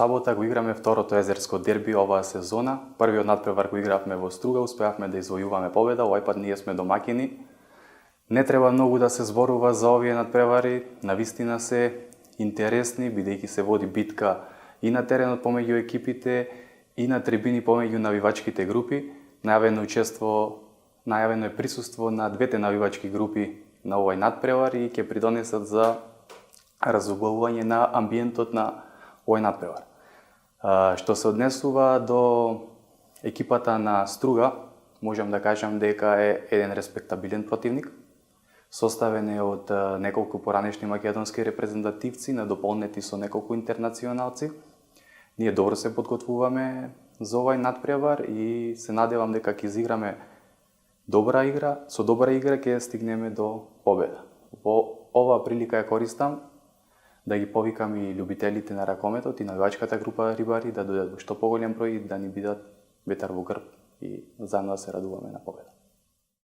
сабота го играме второто езерско дерби оваа сезона. Првиот надпревар го игравме во Струга, успеавме да извојуваме победа, овај пат ние сме домакини. Не треба многу да се зборува за овие надпревари, навистина се интересни, бидејќи се води битка и на теренот помеѓу екипите, и на трибини помеѓу навивачките групи. Најавено е присуство на двете навивачки групи на овој надпревар и ќе придонесат за разуглавување на амбиентот на овој надпревар. Што се однесува до екипата на Струга, можам да кажам дека е еден респектабилен противник. Составен е од неколку поранешни македонски репрезентативци, надополнети со неколку интернационалци. Ние добро се подготвуваме за овај надпревар и се надевам дека ќе изиграме добра игра, со добра игра ќе стигнеме до победа. Во оваа прилика ја користам да ги повикам и љубителите на ракометот и навивачката група рибари да дојдат во што поголем број и да ни бидат ветар во грб и заедно да се радуваме на победа.